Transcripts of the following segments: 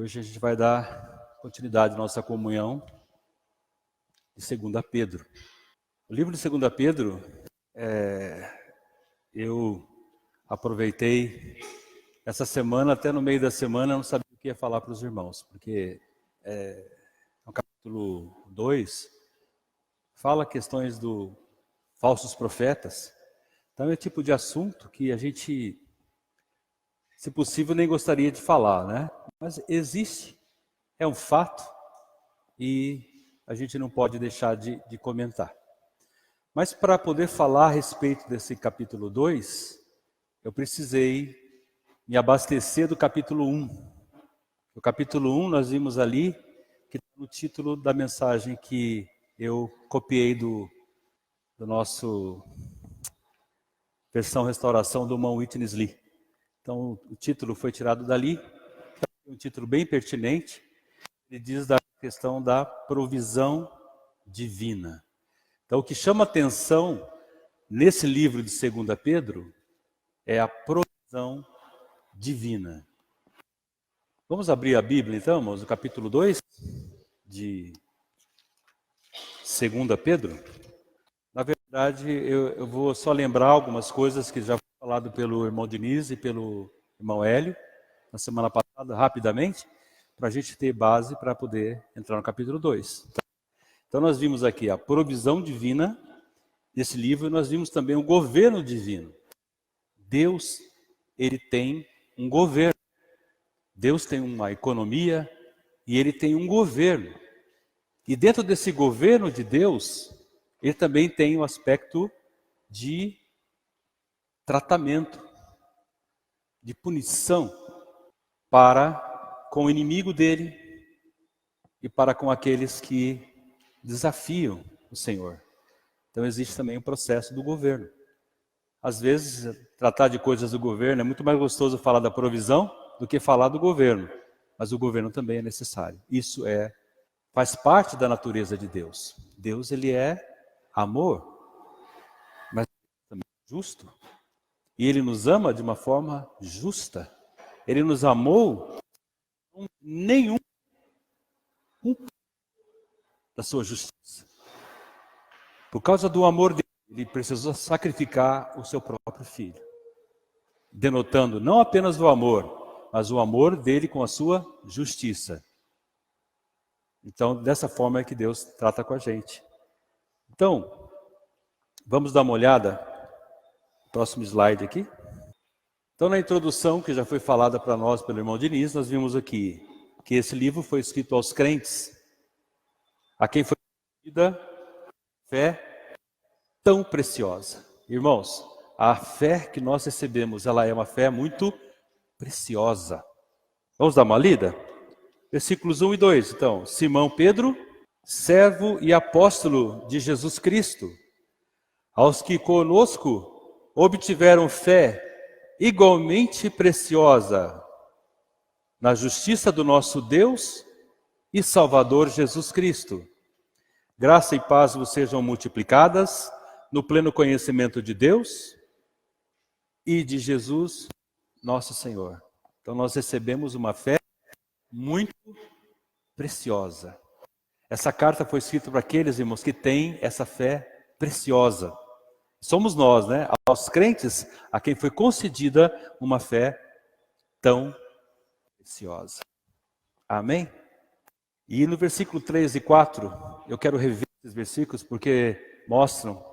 hoje a gente vai dar continuidade à nossa comunhão de 2 Pedro. O livro de 2 Pedro, eu aproveitei essa semana, até no meio da semana, eu não sabia o que ia falar para os irmãos, porque no capítulo 2, fala questões do falsos profetas. Então é o tipo de assunto que a gente, se possível, nem gostaria de falar, né? Mas existe, é um fato e a gente não pode deixar de comentar. Mas para poder falar a respeito desse capítulo 2, eu precisei me abastecer do capítulo 1. O capítulo 1 nós vimos ali, que está no título da mensagem que eu copiei do nosso versão restauração do irmão Witness Lee. Então o título foi tirado dali, é um título bem pertinente. Ele diz da questão da provisão divina. Então o que chama atenção nesse livro de 2 Pedro é a provisão divina. Vamos abrir a Bíblia então, irmãos, no capítulo 2 de 2 Pedro. Na verdade, eu vou só lembrar algumas coisas que já foi falado pelo irmão Diniz e pelo irmão Hélio na semana passada, rapidamente, para a gente ter base para poder entrar no capítulo 2. Então nós vimos aqui a provisão divina nesse livro, e nós vimos também o governo divino. Deus, ele tem um governo. Deus tem uma economia e ele tem um governo. E dentro desse governo de Deus, ele também tem o aspecto de tratamento, de punição para com o inimigo dele e para com aqueles que desafiam o Senhor. Então existe também o processo do governo. Às vezes, tratar de coisas do governo é muito mais gostoso falar da provisão do que falar do governo. Mas o governo também é necessário. Isso faz parte da natureza de Deus. Deus, ele é amor, mas também é justo. E ele nos ama de uma forma justa. Ele nos amou com nenhum da sua justiça. Por causa do amor dele, ele precisou sacrificar o seu próprio filho. Denotando não apenas o amor, mas o amor dele com a sua justiça. Então, dessa forma é que Deus trata com a gente. Então, vamos dar uma olhada no próximo slide aqui. Então, na introdução que já foi falada para nós pelo irmão Diniz, nós vimos aqui que esse livro foi escrito aos crentes, a quem foi dada fé tão preciosa. Irmãos, a fé que nós recebemos, ela é uma fé muito preciosa. Vamos dar uma lida? Versículos 1 e 2, então. Simão Pedro, servo e apóstolo de Jesus Cristo, aos que conosco obtiveram fé igualmente preciosa na justiça do nosso Deus e Salvador Jesus Cristo. Graça e paz vos sejam multiplicadas no pleno conhecimento de Deus e de Jesus, nosso Senhor. Então nós recebemos uma fé muito preciosa. Essa carta foi escrita para aqueles, irmãos, que têm essa fé preciosa. Somos nós, né? Aos crentes a quem foi concedida uma fé tão preciosa. Amém? E no versículo 3 e 4, eu quero rever esses versículos porque mostram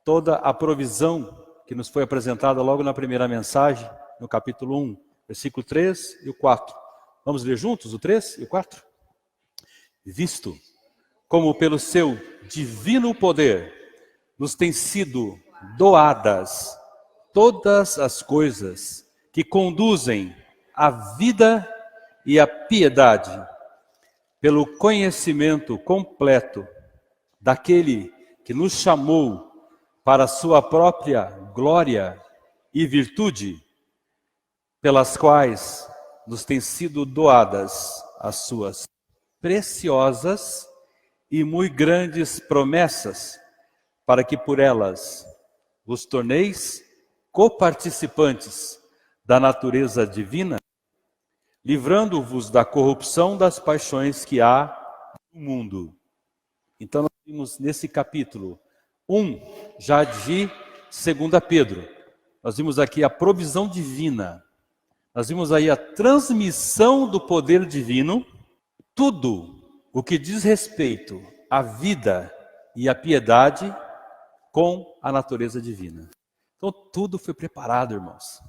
toda a provisão que nos foi apresentada logo na primeira mensagem, no capítulo 1, versículo 3 e o 4. Vamos ler juntos o 3 e o 4? Visto como pelo seu divino poder nos têm sido doadas todas as coisas que conduzem à vida e à piedade, pelo conhecimento completo daquele que nos chamou para a sua própria glória e virtude, pelas quais nos têm sido doadas as suas preciosas e muito grandes promessas, para que por elas vos torneis coparticipantes da natureza divina, livrando-vos da corrupção das paixões que há no mundo. Então nós vimos nesse capítulo 1, já de 2 Pedro, nós vimos aqui a provisão divina, nós vimos aí a transmissão do poder divino, tudo o que diz respeito à vida e à piedade com a natureza divina. Então tudo foi preparado, irmãos.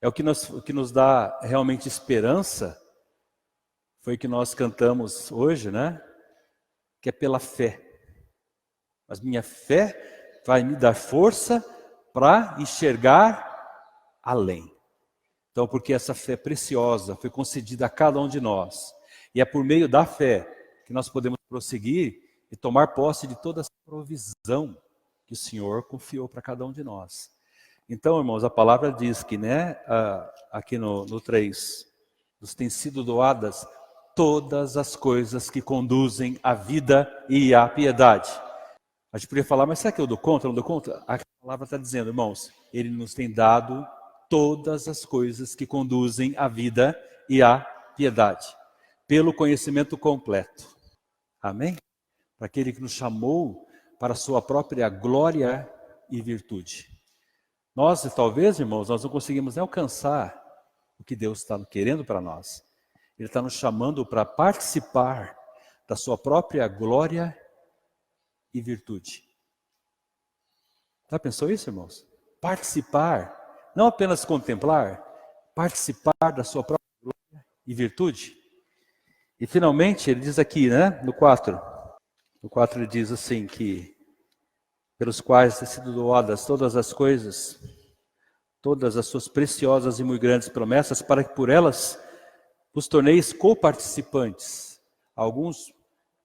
É o que nos dá realmente esperança, foi o que nós cantamos hoje, né? Que é pela fé. Mas minha fé vai me dar força para enxergar além. Então, porque essa fé preciosa foi concedida a cada um de nós. E é por meio da fé que nós podemos prosseguir e tomar posse de toda essa provisão que o Senhor confiou para cada um de nós. Então, irmãos, a palavra diz que, né, aqui no 3, nos têm sido doadas todas as coisas que conduzem à vida e à piedade. A gente poderia falar, mas será que eu dou conta? Não dou conta? A palavra está dizendo, irmãos, Ele nos tem dado todas as coisas que conduzem à vida e à piedade, pelo conhecimento completo. Amém? Para aquele que nos chamou para a sua própria glória e virtude. Nós, talvez, irmãos, nós não conseguimos nem alcançar o que Deus está querendo para nós. Ele está nos chamando para participar da sua própria glória e virtude. Já pensou isso, irmãos? Participar, não apenas contemplar, participar da sua própria glória e virtude. E finalmente, ele diz aqui, né, no 4. No 4 ele diz assim que pelos quais têm sido doadas todas as coisas, todas as suas preciosas e muito grandes promessas, para que por elas vos torneis coparticipantes. Alguns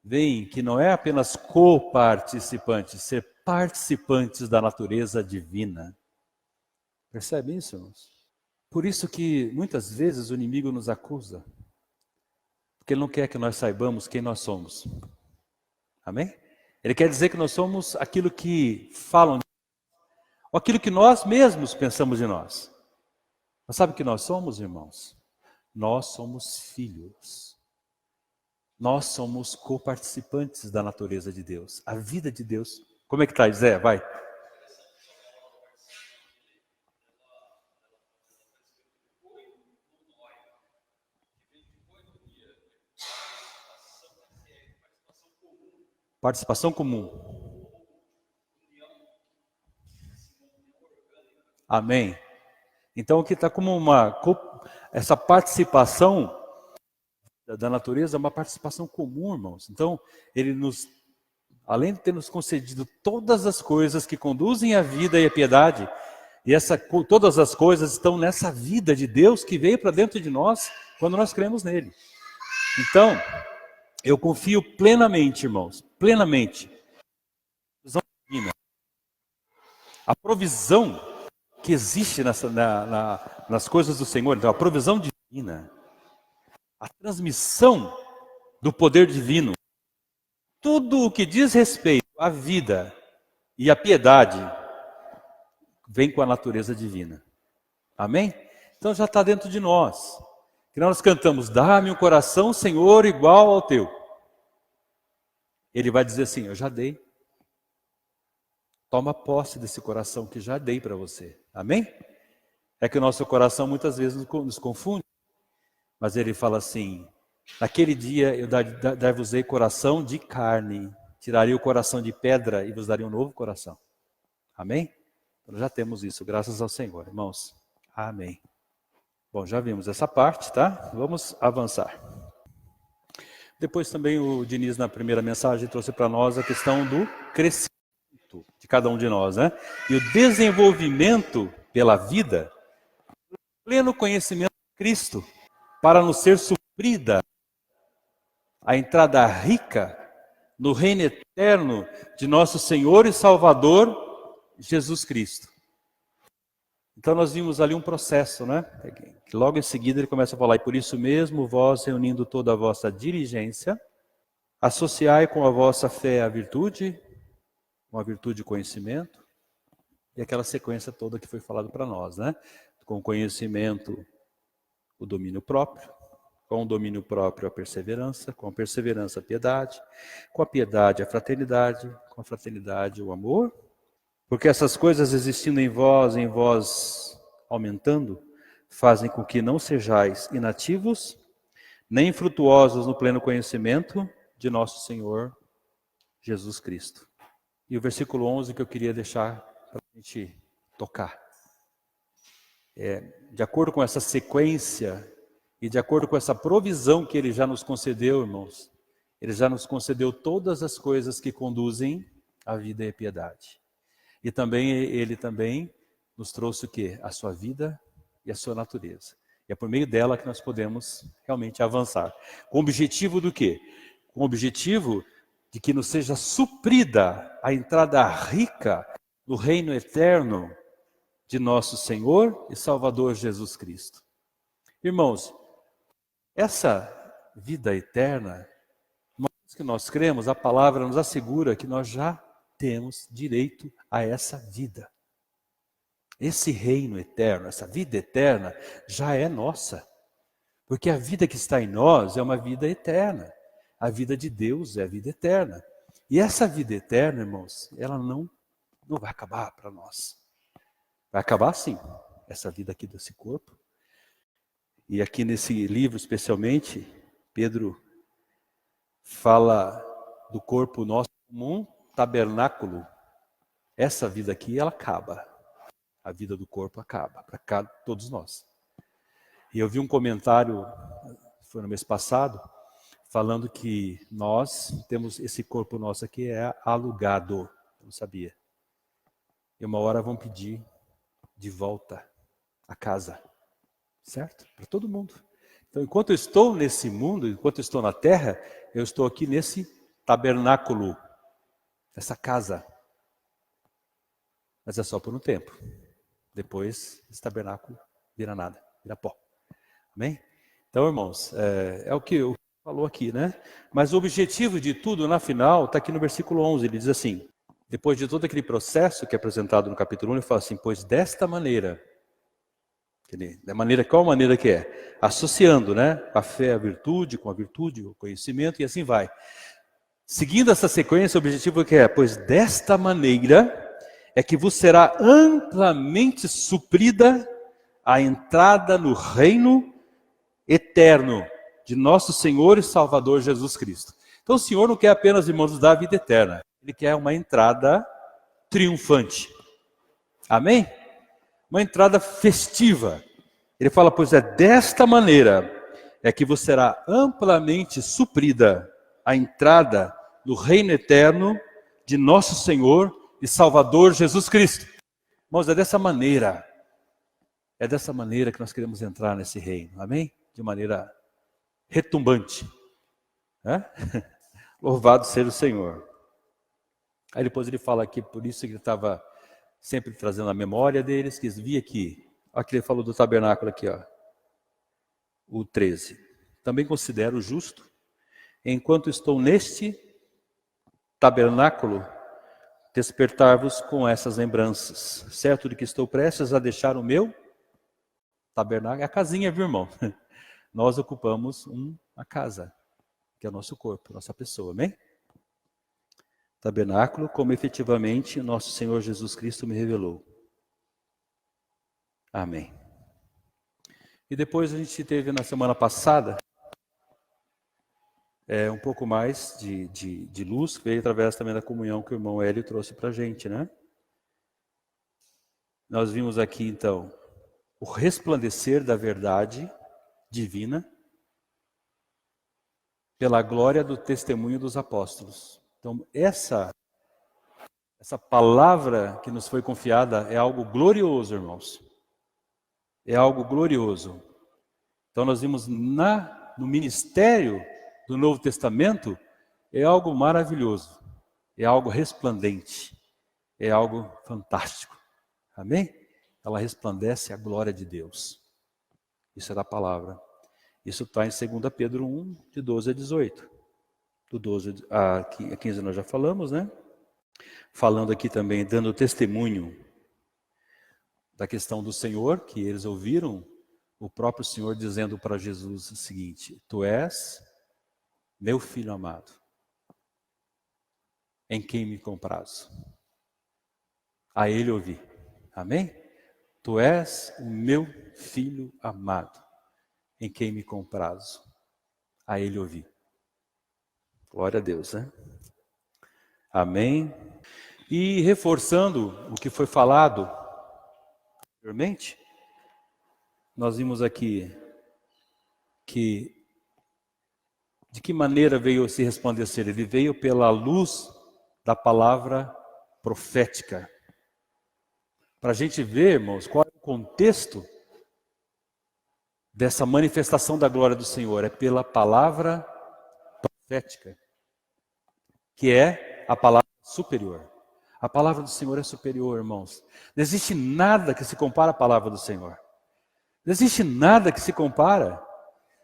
veem que não é apenas coparticipantes, ser participantes da natureza divina. Percebe isso, irmãos? Por isso que muitas vezes o inimigo nos acusa, porque ele não quer que nós saibamos quem nós somos. Amém? Ele quer dizer que nós somos aquilo que falam, ou aquilo que nós mesmos pensamos de nós. Mas sabe o que nós somos, irmãos? Nós somos filhos. Nós somos coparticipantes da natureza de Deus. A vida de Deus. Como é que está, Zé? Vai. Participação comum. Amém. Então aqui está como essa participação da natureza é uma participação comum, irmãos. Então, ele além de ter nos concedido todas as coisas que conduzem à vida e à piedade, e todas as coisas estão nessa vida de Deus que veio para dentro de nós quando nós cremos nele. Então, eu confio plenamente, irmãos, plenamente. A provisão que existe nas coisas do Senhor, então a provisão divina, a transmissão do poder divino, tudo o que diz respeito à vida e à piedade, vem com a natureza divina. Amém? Então já está dentro de nós. Que nós cantamos, dá-me um coração, Senhor, igual ao teu. Ele vai dizer assim, eu já dei. Toma posse desse coração que já dei para você. Amém? É que o nosso coração muitas vezes nos confunde. Mas ele fala assim, naquele dia eu dar-vos-ei coração de carne, tiraria o coração de pedra e vos daria um novo coração. Amém? Então já temos isso, graças ao Senhor, irmãos. Amém. Bom, já vimos essa parte, tá? Vamos avançar. Depois também o Diniz, na primeira mensagem, trouxe para nós a questão do crescimento de cada um de nós, né? E o desenvolvimento pela vida, pleno conhecimento de Cristo, para nos ser suprida a entrada rica no reino eterno de nosso Senhor e Salvador, Jesus Cristo. Então nós vimos ali um processo, né? Logo em seguida ele começa a falar, e por isso mesmo vós, reunindo toda a vossa diligência, associai com a vossa fé a virtude, com a virtude conhecimento, e aquela sequência toda que foi falado para nós, né? Com conhecimento, o domínio próprio, com o domínio próprio a perseverança, com a perseverança a piedade, com a piedade a fraternidade, com a fraternidade o amor. Porque essas coisas existindo em vós aumentando, fazem com que não sejais inativos, nem infrutuosos no pleno conhecimento de nosso Senhor Jesus Cristo. E o versículo 11 que eu queria deixar para a gente tocar. De acordo com essa sequência e de acordo com essa provisão que Ele já nos concedeu, irmãos, Ele já nos concedeu todas as coisas que conduzem à vida e à piedade. E também Ele também nos trouxe o quê? A sua vida e a sua natureza. E é por meio dela que nós podemos realmente avançar. Com o objetivo do quê? Com o objetivo de que nos seja suprida a entrada rica no reino eterno de nosso Senhor e Salvador Jesus Cristo. Irmãos, essa vida eterna, uma vez que nós cremos, a palavra nos assegura que nós já temos direito a essa vida. Esse reino eterno, essa vida eterna já é nossa. Porque a vida que está em nós é uma vida eterna. A vida de Deus é a vida eterna. E essa vida eterna, irmãos, ela não vai acabar para nós. Vai acabar sim, essa vida aqui desse corpo. E aqui nesse livro especialmente, Pedro fala do corpo nosso como um tabernáculo. Essa vida aqui, ela acaba. A vida do corpo acaba, para todos nós. E eu vi um comentário, foi no mês passado, falando que nós temos, esse corpo nosso aqui é alugado. Eu não sabia. E uma hora vão pedir de volta a casa. Certo? Para todo mundo. Então, enquanto eu estou nesse mundo, enquanto eu estou na terra, eu estou aqui nesse tabernáculo, essa casa. Mas é só por um tempo. Depois, esse tabernáculo vira nada, vira pó. Amém? Então, irmãos, é o que eu falou aqui, né? Mas o objetivo de tudo, na final, está aqui no versículo 11. Ele diz assim, depois de todo aquele processo que é apresentado no capítulo 1, ele fala assim, pois desta maneira, qual maneira que é? Associando, né? A fé à virtude, com a virtude, o conhecimento, e assim vai. Seguindo essa sequência, o objetivo que é, pois desta maneira é que vos será amplamente suprida a entrada no reino eterno de nosso Senhor e Salvador Jesus Cristo. Então o Senhor não quer apenas, irmãos, nos dar a vida eterna. Ele quer uma entrada triunfante. Amém? Uma entrada festiva. Ele fala, pois é desta maneira é que vos será amplamente suprida a entrada no reino eterno de nosso Senhor e Salvador Jesus Cristo. Irmãos, é dessa maneira que nós queremos entrar nesse reino, amém? De maneira retumbante. Louvado seja o Senhor. Aí depois ele fala aqui, por isso que ele estava sempre trazendo a memória deles, que vi aqui, olha que ele falou do tabernáculo aqui, ó, o 13. Também considero justo, enquanto estou neste tabernáculo, despertar-vos com essas lembranças, certo de que estou prestes a deixar o meu tabernáculo, é a casinha, viu, irmão? Nós ocupamos uma casa, que é o nosso corpo, nossa pessoa, amém? Tabernáculo, como efetivamente nosso Senhor Jesus Cristo me revelou. Amém. E depois a gente teve na semana passada, um pouco mais de luz, que veio através também da comunhão que o irmão Hélio trouxe para a gente, né? Nós vimos aqui, então, o resplandecer da verdade divina pela glória do testemunho dos apóstolos. Então, essa palavra que nos foi confiada é algo glorioso, irmãos. É algo glorioso. Então, nós vimos no ministério do Novo Testamento, é algo maravilhoso, é algo resplandente, é algo fantástico. Amém? Ela resplandece a glória de Deus. Isso é da palavra. Isso está em 2 Pedro 1, de 12 a 18. Do 12 a 15 nós já falamos, né? Falando aqui também, dando testemunho da questão do Senhor, que eles ouviram o próprio Senhor dizendo para Jesus o seguinte: tu és meu filho amado, em quem me comprazo. A ele ouvi. Amém? Tu és o meu filho amado, em quem me comprazo. A ele ouvi. Glória a Deus, né? Amém? E reforçando o que foi falado anteriormente, nós vimos aqui que de que maneira veio se resplandecer? Ele veio pela luz da palavra profética. Para a gente ver, irmãos, qual é o contexto dessa manifestação da glória do Senhor. É pela palavra profética, que é a palavra superior. A palavra do Senhor é superior, irmãos. Não existe nada que se compara à palavra do Senhor. Não existe nada que se compara.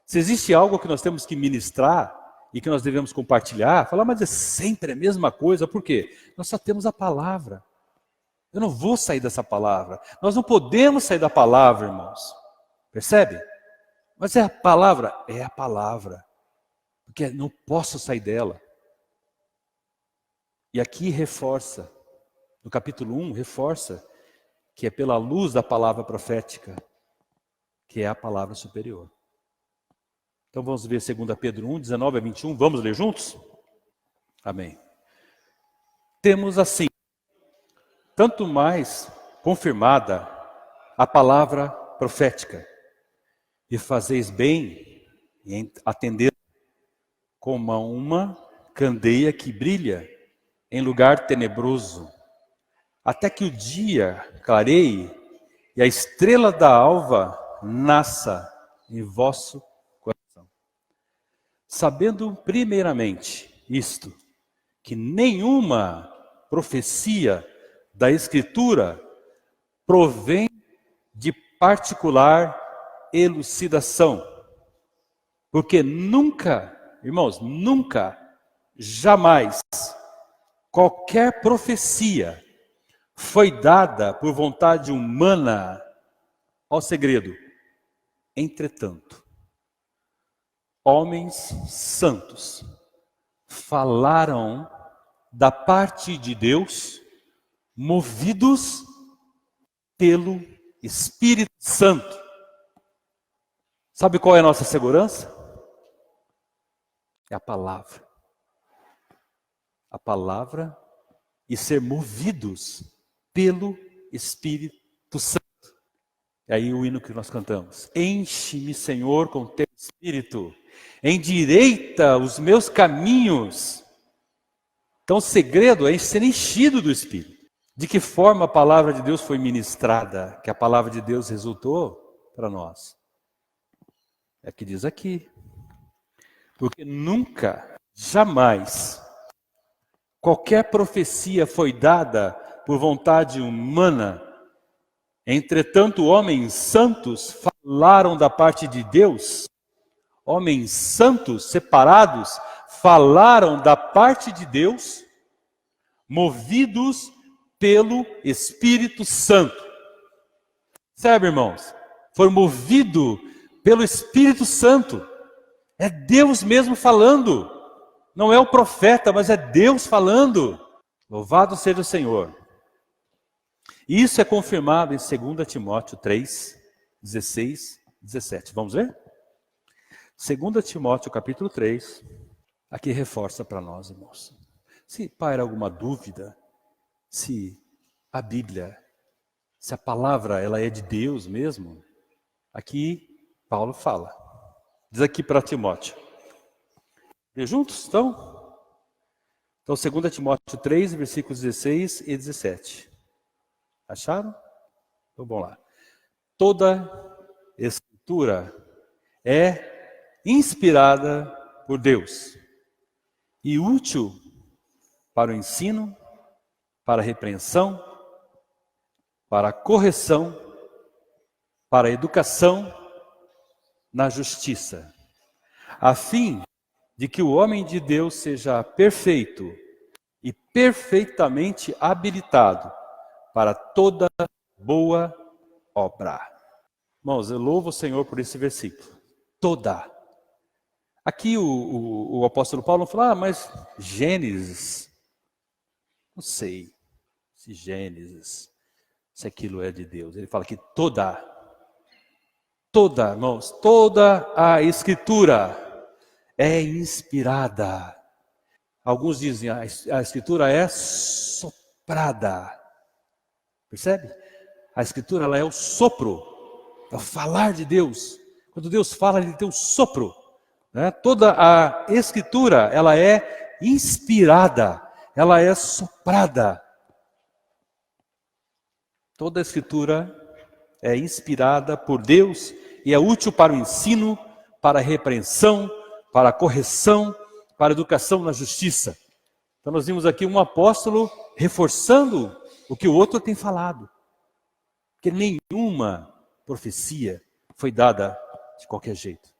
Se existe algo que nós temos que ministrar e que nós devemos compartilhar, falar, mas é sempre a mesma coisa. Por quê? Nós só temos a palavra. Eu não vou sair dessa palavra. Nós não podemos sair da palavra, irmãos. Percebe? Mas é a palavra? É a palavra. Porque não posso sair dela. E aqui reforça, no capítulo 1, reforça que é pela luz da palavra profética, que é a palavra superior. Então vamos ver 2 Pedro 1, 19 a 21. Vamos ler juntos? Amém. Temos assim, tanto mais confirmada a palavra profética, e fazeis bem em atender como uma candeia que brilha em lugar tenebroso, até que o dia clareie e a estrela da alva nasça em vosso coração. Sabendo primeiramente isto, que nenhuma profecia da Escritura provém de particular elucidação, porque nunca, irmãos, nunca, jamais, qualquer profecia foi dada por vontade humana ao segredo. Entretanto, homens santos falaram da parte de Deus, movidos pelo Espírito Santo. Sabe qual é a nossa segurança? É a palavra. A palavra e ser movidos pelo Espírito Santo. E aí o hino que nós cantamos. Enche-me, Senhor, com teu Espírito. Endireita os meus caminhos. Então o segredo é ser enchido do Espírito. De que forma a palavra de Deus foi ministrada? Que a palavra de Deus resultou para nós? É que diz aqui. Porque nunca, jamais, qualquer profecia foi dada por vontade humana. Entretanto, homens santos falaram da parte de Deus. Homens santos, separados, falaram da parte de Deus, movidos pelo Espírito Santo. Sabe, irmãos? Foram movidos pelo Espírito Santo. É Deus mesmo falando. Não é o profeta, mas é Deus falando. Louvado seja o Senhor. Isso é confirmado em 2 Timóteo 3, 16, 17. Vamos ver? 2 Timóteo capítulo 3, aqui reforça para nós, irmãos. Se paira alguma dúvida, se a Bíblia, se a palavra ela é de Deus mesmo, aqui Paulo fala. Diz aqui para Timóteo. Vê juntos, então? Então, 2 Timóteo 3, versículos 16 e 17. Acharam? Então, vamos lá. Toda Escritura é inspirada por Deus e útil para o ensino, para a repreensão, para a correção, para a educação na justiça, a fim de que o homem de Deus seja perfeito e perfeitamente habilitado para toda boa obra. Irmãos, eu louvo o Senhor por esse versículo. Toda. Aqui o apóstolo Paulo fala, mas Gênesis, não sei se Gênesis, se aquilo é de Deus. Ele fala que toda, irmãos, toda a Escritura é inspirada. Alguns dizem a Escritura é soprada. Percebe? A Escritura ela é o sopro, é o falar de Deus. Quando Deus fala, Ele tem um sopro. Né? Toda a Escritura ela é inspirada, ela é soprada. Toda a Escritura é inspirada por Deus e é útil para o ensino, para a repreensão, para a correção, para a educação na justiça. Então nós vimos aqui um apóstolo reforçando o que o outro tem falado. Porque nenhuma profecia foi dada de qualquer jeito.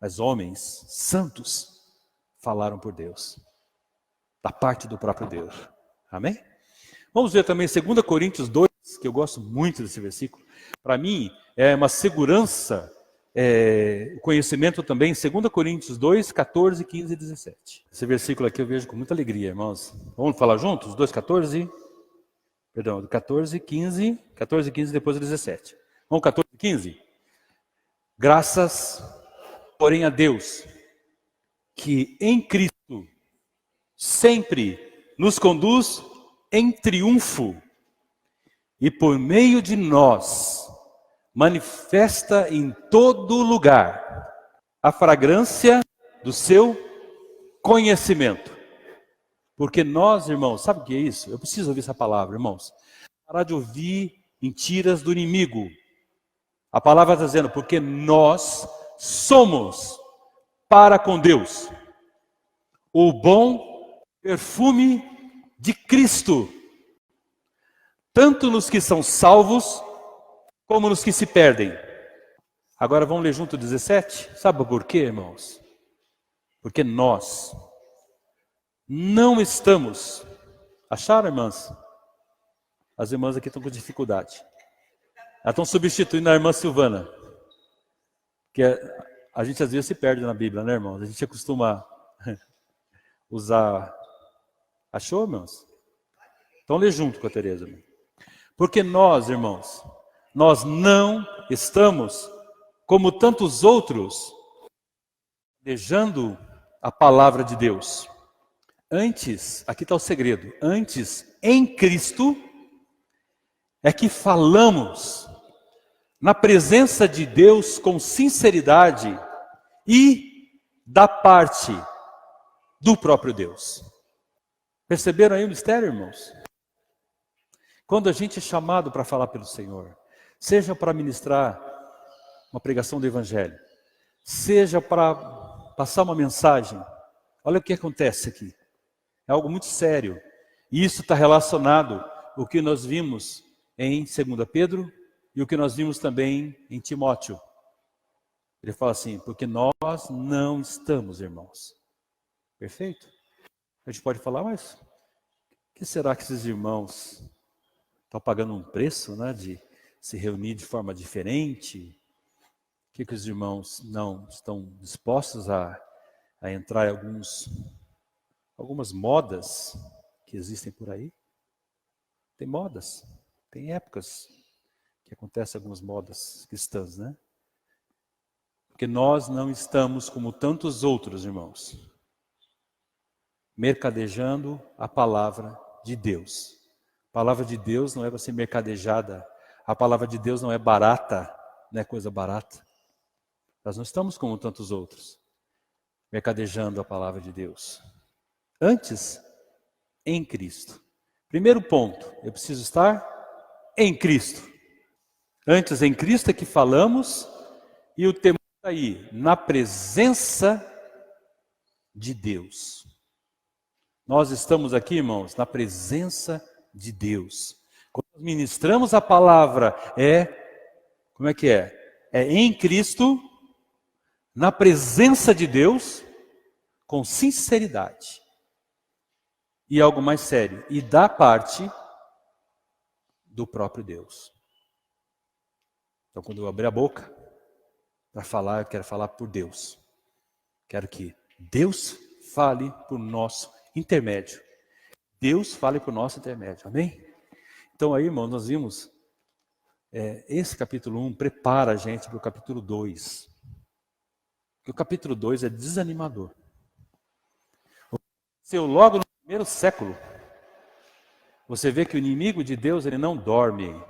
Mas homens santos falaram por Deus, da parte do próprio Deus. Amém? Vamos ver também 2 Coríntios 2, que eu gosto muito desse versículo. Para mim, é uma segurança, o conhecimento também, 2 Coríntios 2, 14, 15 e 17. Esse versículo aqui eu vejo com muita alegria, irmãos. Vamos falar juntos? 2, 14, perdão, 14, 15, 14, 15 e depois 17. Vamos, 14, 15? Graças, porém, a Deus, que em Cristo sempre nos conduz em triunfo e por meio de nós manifesta em todo lugar a fragrância do seu conhecimento. Porque nós, irmãos, sabe o que é isso? Eu preciso ouvir essa palavra, irmãos. Parar de ouvir mentiras do inimigo. A palavra está dizendo, porque nós somos para com Deus o bom perfume de Cristo, tanto nos que são salvos, como nos que se perdem. Agora vamos ler junto o 17? Sabe por quê, irmãos? Porque nós não estamos... Acharam, irmãs? As irmãs aqui estão com dificuldade. Elas estão substituindo a irmã Silvana. Que a gente às vezes se perde na Bíblia, né, irmãos? A gente costuma usar... Achou, irmãos? Então lê junto com a Tereza. Porque nós, irmãos, nós não estamos, como tantos outros, deixando a palavra de Deus. Antes, aqui está o segredo, antes, em Cristo, é que falamos na presença de Deus com sinceridade e da parte do próprio Deus. Perceberam aí o mistério, irmãos? Quando a gente é chamado para falar pelo Senhor, seja para ministrar uma pregação do Evangelho, seja para passar uma mensagem, olha o que acontece aqui. É algo muito sério. E isso está relacionado ao que nós vimos em 2 Pedro e o que nós vimos também em Timóteo. Ele fala assim, porque nós não estamos, irmãos. Perfeito? A gente pode falar, mas o que será que esses irmãos estão pagando um preço, né, de se reunir de forma diferente? O que os irmãos não estão dispostos a entrar em algumas modas que existem por aí? Tem modas, tem épocas que acontecem algumas modas cristãs, né? Porque nós não estamos como tantos outros, irmãos, mercadejando a palavra de Deus. A palavra de Deus não é para ser mercadejada. A palavra de Deus não é barata, não é coisa barata. Nós não estamos como tantos outros, mercadejando a palavra de Deus. Antes, em Cristo. Primeiro ponto, eu preciso estar em Cristo. Antes, em Cristo é que falamos, e o tema está aí, na presença de Deus. Nós estamos aqui, irmãos, na presença de Deus. Quando ministramos a palavra, como é que é? É em Cristo, na presença de Deus, com sinceridade. E algo mais sério, e da parte do próprio Deus. Então, quando eu abrir a boca para falar, eu quero falar por Deus. Quero que Deus fale por nosso intermédio. Deus fale por nosso intermédio. Amém? Então aí, irmão, nós vimos, esse capítulo 1 prepara a gente para o capítulo 2. Porque o capítulo 2 é desanimador. Logo no primeiro século, você vê que o inimigo de Deus, ele não dorme.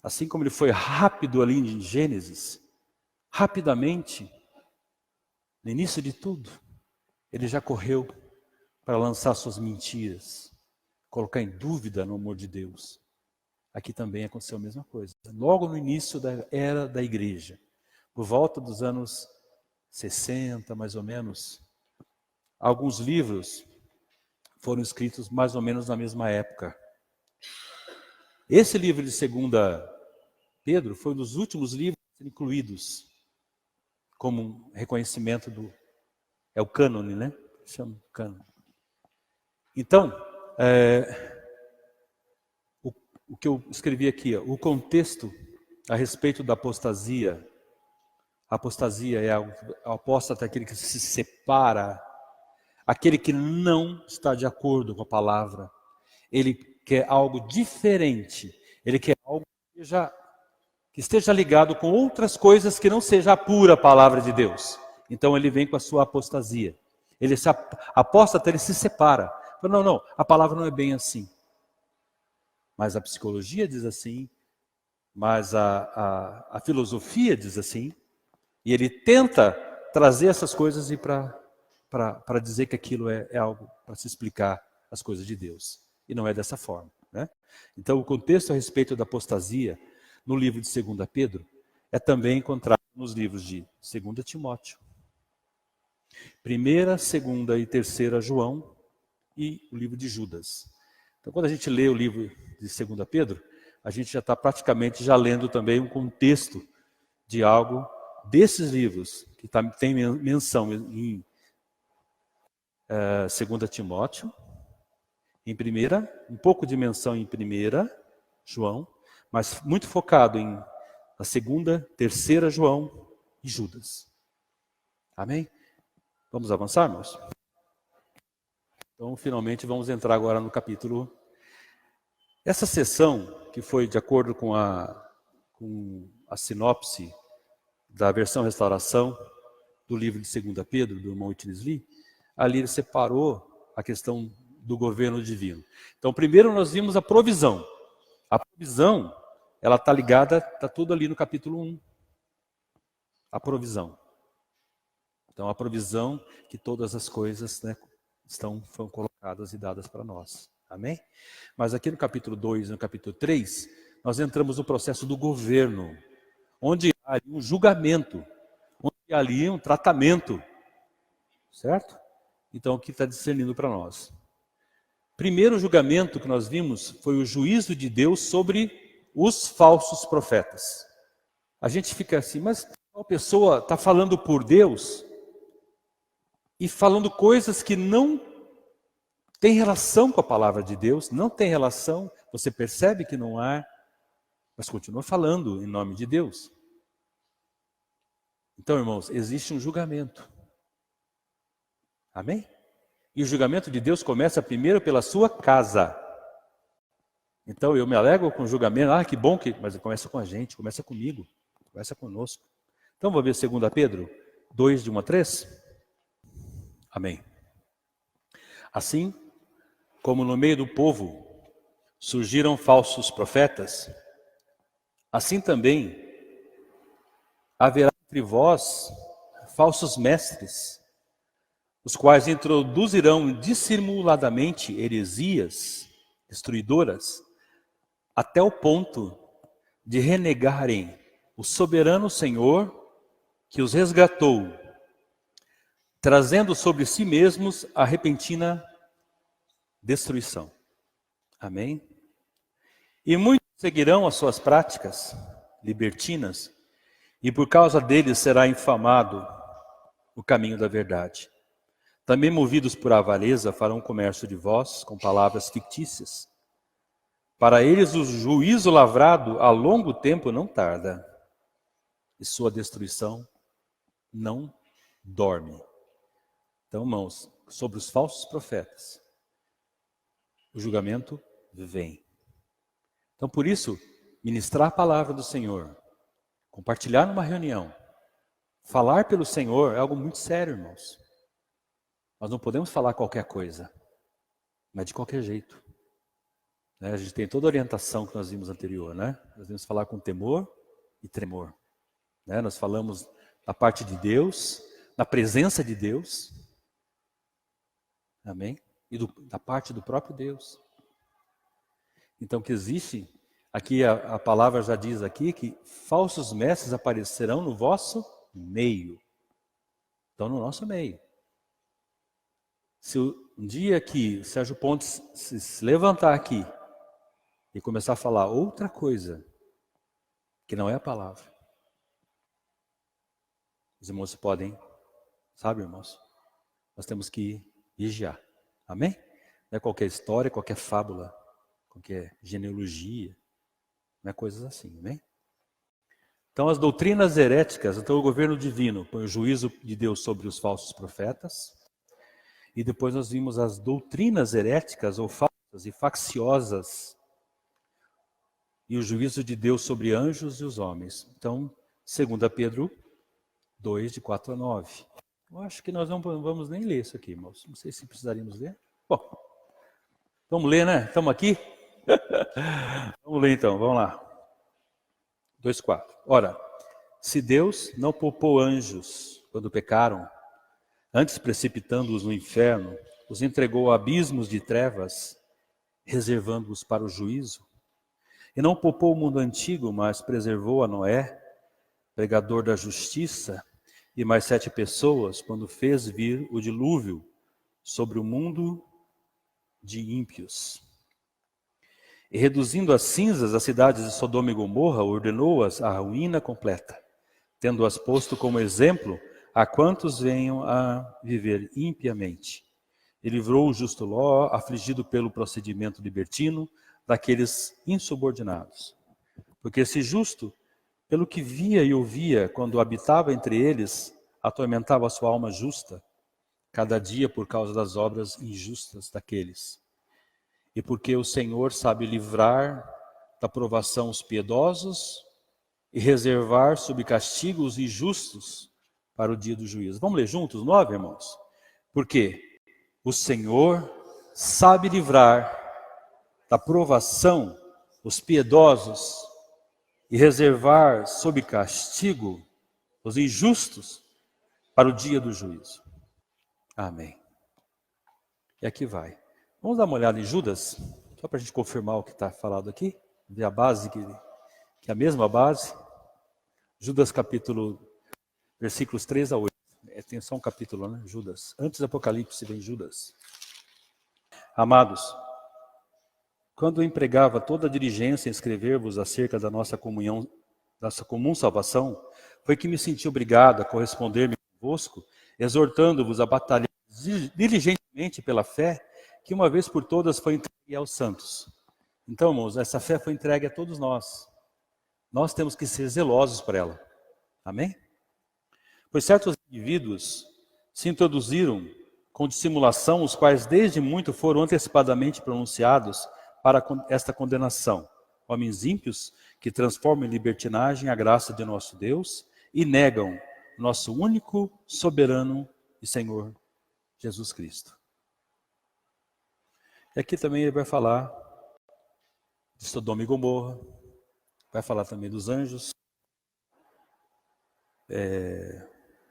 Assim como ele foi rápido ali em Gênesis, rapidamente, no início de tudo, ele já correu para lançar suas mentiras, colocar em dúvida no amor de Deus. Aqui também aconteceu a mesma coisa. Logo no início da era da igreja, por volta dos anos 60, mais ou menos, alguns livros foram escritos mais ou menos na mesma época. Esse livro de 2 Pedro foi um dos últimos livros incluídos como um reconhecimento do... É o cânone, né? Chama cânone. Então, o que eu escrevi aqui, o contexto a respeito da apostasia. A apostasia é o apóstata, aquele que se separa, aquele que não está de acordo com a palavra. Ele quer algo diferente, ele quer algo que esteja ligado com outras coisas que não seja a pura palavra de Deus. Então ele vem com a sua apostasia. Ele se apóstata, ele se separa. Fala, não, a palavra não é bem assim. Mas a psicologia diz assim, mas a filosofia diz assim. E ele tenta trazer essas coisas e para dizer que aquilo é algo para se explicar as coisas de Deus. E não é dessa forma, né? Então o contexto a respeito da apostasia no livro de 2 Pedro é também encontrado nos livros de 2 Timóteo, 1ª, 2ª e 3ª João e o livro de Judas. Então quando a gente lê o livro de 2 Pedro, a gente já está praticamente já lendo também um contexto de algo desses livros, que tem menção em 2 Timóteo, em 1ª, um pouco de menção em 1ª João, mas muito focado em a 2ª, 3ª João e Judas. Amém? Vamos avançar, irmãos? Então, finalmente, vamos entrar agora no capítulo. Essa sessão, que foi de acordo com a sinopse da versão restauração do livro de 2 Pedro, do irmão Whitney Lee, ali ele separou a questão do governo divino. Então, primeiro nós vimos a provisão. A provisão, ela está ligada, está tudo ali no capítulo 1. A provisão. Então, a provisão que todas as coisas, né, foram colocadas e dadas para nós. Amém? Mas aqui no capítulo 2 e no capítulo 3, nós entramos no processo do governo, onde há ali um julgamento, onde há ali um tratamento. Certo? Então, o que está discernindo para nós? Primeiro julgamento que nós vimos foi o juízo de Deus sobre os falsos profetas. A gente fica assim, mas a pessoa está falando por Deus e falando coisas que não tem relação com a palavra de Deus, não tem relação, você percebe que não há, mas continua falando em nome de Deus. Então, irmãos, existe um julgamento. Amém? E o julgamento de Deus começa primeiro pela sua casa. Então, eu me alegro com o julgamento, que bom, mas começa com a gente, começa comigo, começa conosco. Então, vamos ver 2 Pedro 2, de 1 a 3? Amém. Assim como no meio do povo surgiram falsos profetas, assim também haverá entre vós falsos mestres, os quais introduzirão dissimuladamente heresias destruidoras, até o ponto de renegarem o soberano Senhor que os resgatou, trazendo sobre si mesmos a repentina destruição. Amém? E muitos seguirão as suas práticas libertinas, e por causa deles será infamado o caminho da verdade. Também movidos por avareza farão comércio de vós com palavras fictícias, Para eles o juízo lavrado a longo tempo não tarda, e sua destruição não dorme. Então, irmãos, sobre os falsos profetas, o julgamento vem. Então, por isso, ministrar a palavra do Senhor, compartilhar numa reunião, falar pelo Senhor é algo muito sério, irmãos. Nós não podemos falar qualquer coisa, mas de qualquer jeito. A gente tem toda a orientação que nós vimos anterior, né? Nós devemos falar com temor e tremor. Nós falamos da parte de Deus, na presença de Deus, amém? E da parte do próprio Deus. Então, que existe, aqui a palavra já diz aqui, que falsos mestres aparecerão no vosso meio. Então, no nosso meio. Se um dia aqui o Sérgio Pontes se levantar aqui e começar a falar outra coisa, que não é a palavra, os irmãos podem, sabe, irmãos? Nós temos que vigiar, amém? Não é qualquer história, qualquer fábula, qualquer genealogia, não é coisas assim, amém? Então, as doutrinas heréticas, então o governo divino põe o juízo de Deus sobre os falsos profetas, e depois nós vimos as doutrinas heréticas ou falsas e facciosas, e o juízo de Deus sobre anjos e os homens. Então, 2 Pedro 2, de 4 a 9. Eu acho que nós não vamos nem ler isso aqui, irmãos. Não sei se precisaríamos ler. Bom, vamos ler, né? Estamos aqui? Vamos ler então, vamos lá. 2:4. Ora, se Deus não poupou anjos quando pecaram, antes precipitando-os no inferno, os entregou a abismos de trevas, reservando-os para o juízo. E não poupou o mundo antigo, mas preservou a Noé, pregador da justiça, e mais 7 pessoas, quando fez vir o dilúvio sobre o mundo de ímpios. E reduzindo a cinzas as cidades de Sodoma e Gomorra, ordenou-as à ruína completa, tendo-as posto como exemplo a quantos venham a viver impiamente. E livrou o justo Ló, afligido pelo procedimento libertino daqueles insubordinados. Porque esse justo, pelo que via e ouvia quando habitava entre eles, atormentava a sua alma justa, cada dia por causa das obras injustas daqueles. E porque o Senhor sabe livrar da provação os piedosos e reservar sob castigo os injustos para o dia do juízo. Vamos ler juntos, 9, irmãos? Porque o Senhor sabe livrar da provação os piedosos e reservar sob castigo os injustos para o dia do juízo. Amém. E aqui vai. Vamos dar uma olhada em Judas, só para a gente confirmar o que está falado aqui, ver a base, que é a mesma base. Judas capítulo, versículos 3 a 8. Tem só um capítulo, né? Judas. Antes do Apocalipse vem Judas. Amados, quando eu empregava toda a diligência em escrever-vos acerca da nossa comunhão, nossa comum salvação, foi que me senti obrigado a corresponder-me convosco, exortando-vos a batalhar diligentemente pela fé, que uma vez por todas foi entregue aos santos. Então, irmãos, essa fé foi entregue a todos nós. Nós temos que ser zelosos por ela. Amém? Pois certos indivíduos se introduziram com dissimulação, os quais desde muito foram antecipadamente pronunciados para esta condenação. Homens ímpios que transformam em libertinagem a graça de nosso Deus e negam nosso único, soberano e Senhor Jesus Cristo. E aqui também ele vai falar de Sodoma e Gomorra, vai falar também dos anjos.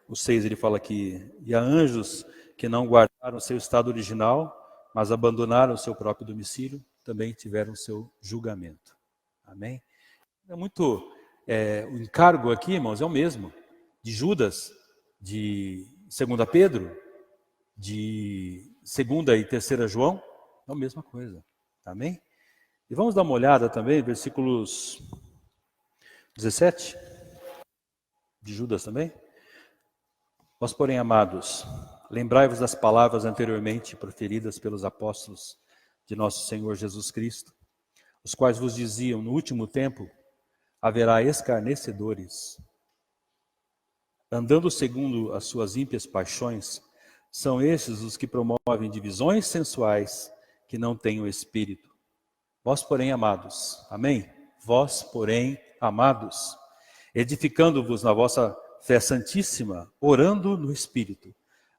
O 6 ele fala que e há anjos que não guardaram seu estado original, mas abandonaram seu próprio domicílio, também tiveram seu julgamento. Amém? É muito, o encargo aqui, irmãos, é o mesmo. De Judas, de 2 Pedro, de 2 e 3 João, é a mesma coisa. Amém? E vamos dar uma olhada também, versículos 17, de Judas também. Vós, porém, amados, lembrai-vos das palavras anteriormente proferidas pelos apóstolos de nosso Senhor Jesus Cristo, os quais vos diziam, no último tempo haverá escarnecedores, andando segundo as suas ímpias paixões. São estes os que promovem divisões sensuais, que não têm o Espírito. Vós, porém, amados, amém? Vós, porém, amados, edificando-vos na vossa fé santíssima, orando no Espírito.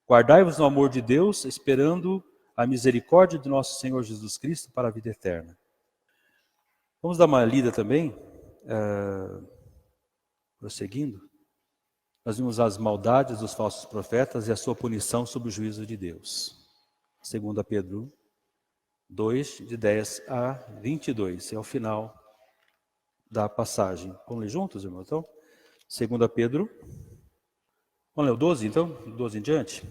Guardai-vos no amor de Deus, esperando a misericórdia de nosso Senhor Jesus Cristo para a vida eterna. Vamos dar uma lida também, prosseguindo. Nós vimos as maldades dos falsos profetas e a sua punição sob o juízo de Deus. 2 Pedro 2, de 10 a 22, é o final da passagem. Vamos ler juntos, irmão? Então, 2 Pedro, vamos ler o 12, então? 12 em diante.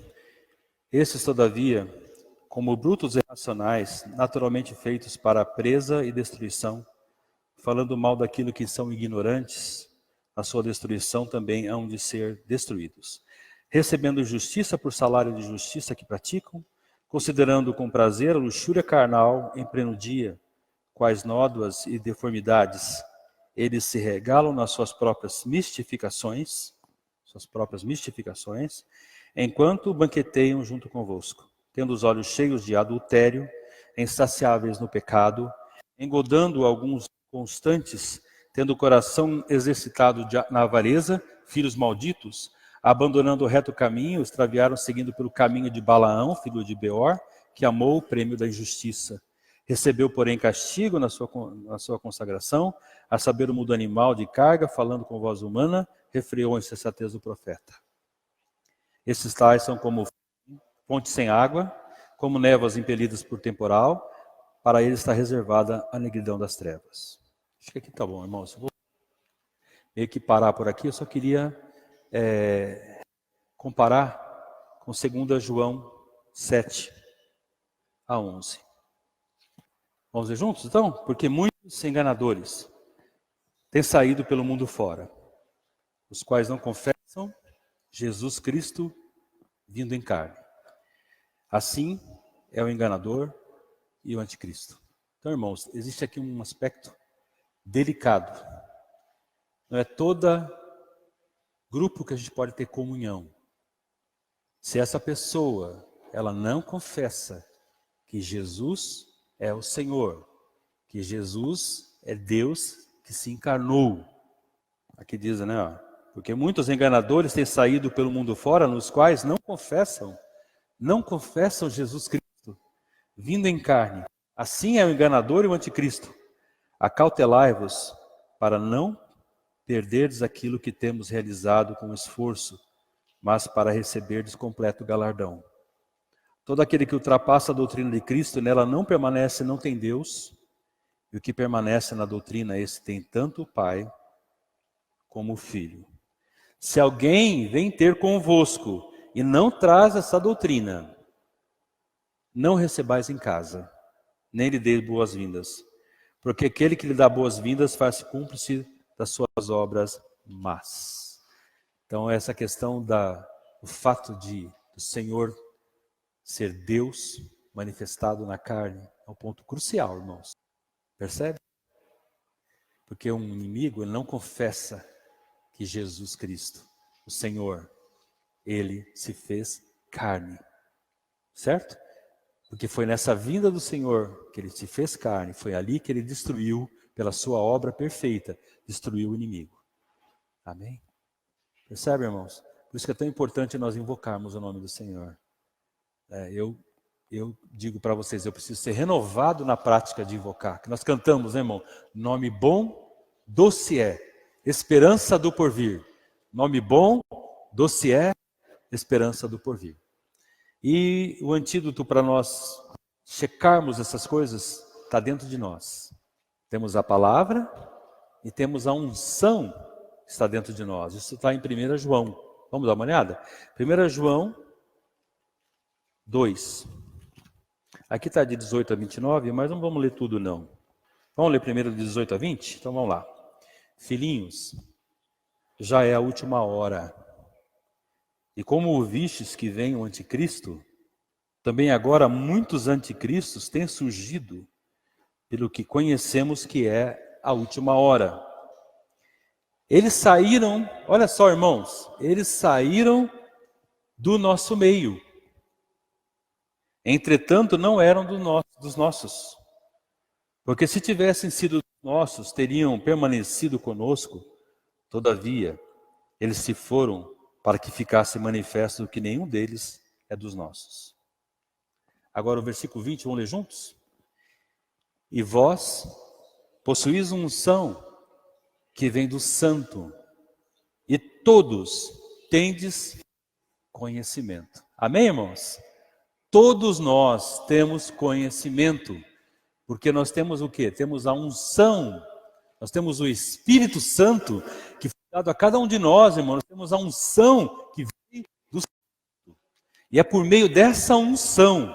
Esses, todavia, como brutos e irracionais, naturalmente feitos para a presa e destruição, falando mal daquilo que são ignorantes, a sua destruição também hão de ser destruídos. Recebendo justiça por salário de justiça que praticam, considerando com prazer a luxúria carnal em pleno dia, quais nódoas e deformidades eles se regalam nas suas próprias mistificações, enquanto banqueteiam junto convosco, tendo os olhos cheios de adultério, insaciáveis no pecado, engodando alguns constantes, tendo o coração exercitado na avareza, filhos malditos, abandonando o reto caminho, extraviaram seguindo pelo caminho de Balaão, filho de Beor, que amou o prêmio da injustiça. Recebeu, porém, castigo na sua consagração, a saber o mudo animal de carga, falando com voz humana, refreou a insensatez do profeta. Esses tais são como fontes sem água, como névoas impelidas por temporal, para eles está reservada a negridão das trevas. Acho que aqui está bom, irmãos. Eu vou meio que parar por aqui, eu só queria comparar com 2 João 7 a 11. Vamos ver juntos, então? Porque muitos enganadores têm saído pelo mundo fora, os quais não confessam Jesus Cristo vindo em carne. Assim é o enganador e o anticristo. Então, irmãos, existe aqui um aspecto delicado. Não é todo grupo que a gente pode ter comunhão. Se essa pessoa, ela não confessa que Jesus é o Senhor, que Jesus é Deus que se encarnou. Aqui diz, né? Porque muitos enganadores têm saído pelo mundo fora, nos quais não confessam Jesus Cristo, vindo em carne. Assim é o enganador e o anticristo. Acautelai-vos para não perderdes aquilo que temos realizado com esforço, mas para receberdes completo galardão. Todo aquele que ultrapassa a doutrina de Cristo, nela não permanece, não tem Deus, e o que permanece na doutrina, esse tem tanto o Pai como o Filho. Se alguém vem ter convosco e não traz essa doutrina, não recebais em casa, nem lhe deis boas-vindas, porque aquele que lhe dá boas-vindas faz-se cúmplice das suas obras más. Então essa questão do fato de o Senhor ser Deus manifestado na carne é um ponto crucial, irmãos. Percebe? Porque um inimigo, ele não confessa que Jesus Cristo, o Senhor, ele se fez carne. Certo? Porque foi nessa vinda do Senhor que ele se fez carne, foi ali que ele destruiu, pela sua obra perfeita, destruiu o inimigo. Amém? Percebe, irmãos? Por isso que é tão importante nós invocarmos o nome do Senhor. Eu digo para vocês, eu preciso ser renovado na prática de invocar. Que nós cantamos, né, irmão? Nome bom, doce é, esperança do porvir. Nome bom, doce é, esperança do porvir. E o antídoto para nós checarmos essas coisas está dentro de nós. Temos a palavra e temos a unção que está dentro de nós. Isso está em 1 João. Vamos dar uma olhada? 1 João 2. Aqui está de 18 a 29, mas não vamos ler tudo não. Vamos ler primeiro de 18 a 20? Então vamos lá. Filhinhos, já é a última hora. E como ouvistes que vem o anticristo, também agora muitos anticristos têm surgido. pelo que conhecemos que é a última hora. Eles saíram, olha só, irmãos, eles saíram do nosso meio. Entretanto, não eram dos nossos. Porque se tivessem sido nossos, teriam permanecido conosco. Todavia, eles se foram para que ficasse manifesto que nenhum deles é dos nossos. Agora o versículo 20, vamos ler juntos? E vós possuís uma unção que vem do Santo, e todos tendes conhecimento. Amém, irmãos? Todos nós temos conhecimento, porque nós temos o quê? Temos a unção, nós temos o Espírito Santo, que foi dado a cada um de nós, irmãos, nós temos a unção que vem do Santo. E é por meio dessa unção,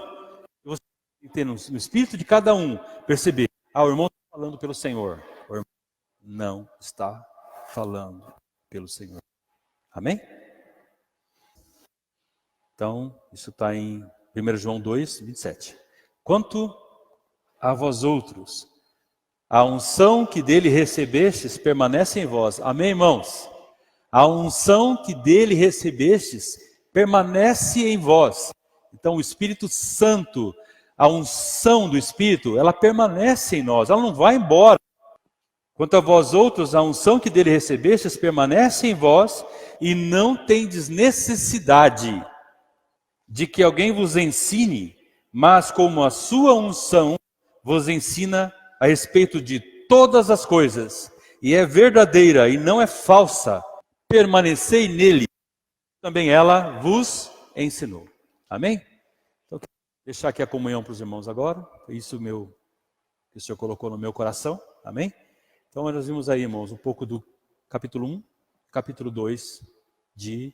que você tem que ter no espírito de cada um, perceber, o irmão está falando pelo Senhor, o irmão não está falando pelo Senhor. Amém? Então, isso está em 1 João 2, 27. Quanto a vós outros, a unção que dele recebestes permanece em vós. Amém, irmãos? A unção que dele recebestes permanece em vós. Então, o Espírito Santo, a unção do Espírito, ela permanece em nós, ela não vai embora. Quanto a vós outros, a unção que dele recebestes permanece em vós e não tendes necessidade de que alguém vos ensine, mas como a sua unção vos ensina a respeito de todas as coisas, e é verdadeira e não é falsa, permanecei nele, também ela vos ensinou. Amém? Então, vou deixar aqui a comunhão para os irmãos agora, isso que o Senhor colocou no meu coração, amém? Então nós vimos aí, irmãos, um pouco do capítulo 1, capítulo 2 de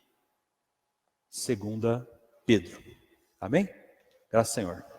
2 Pedro. Amém? Graças ao Senhor.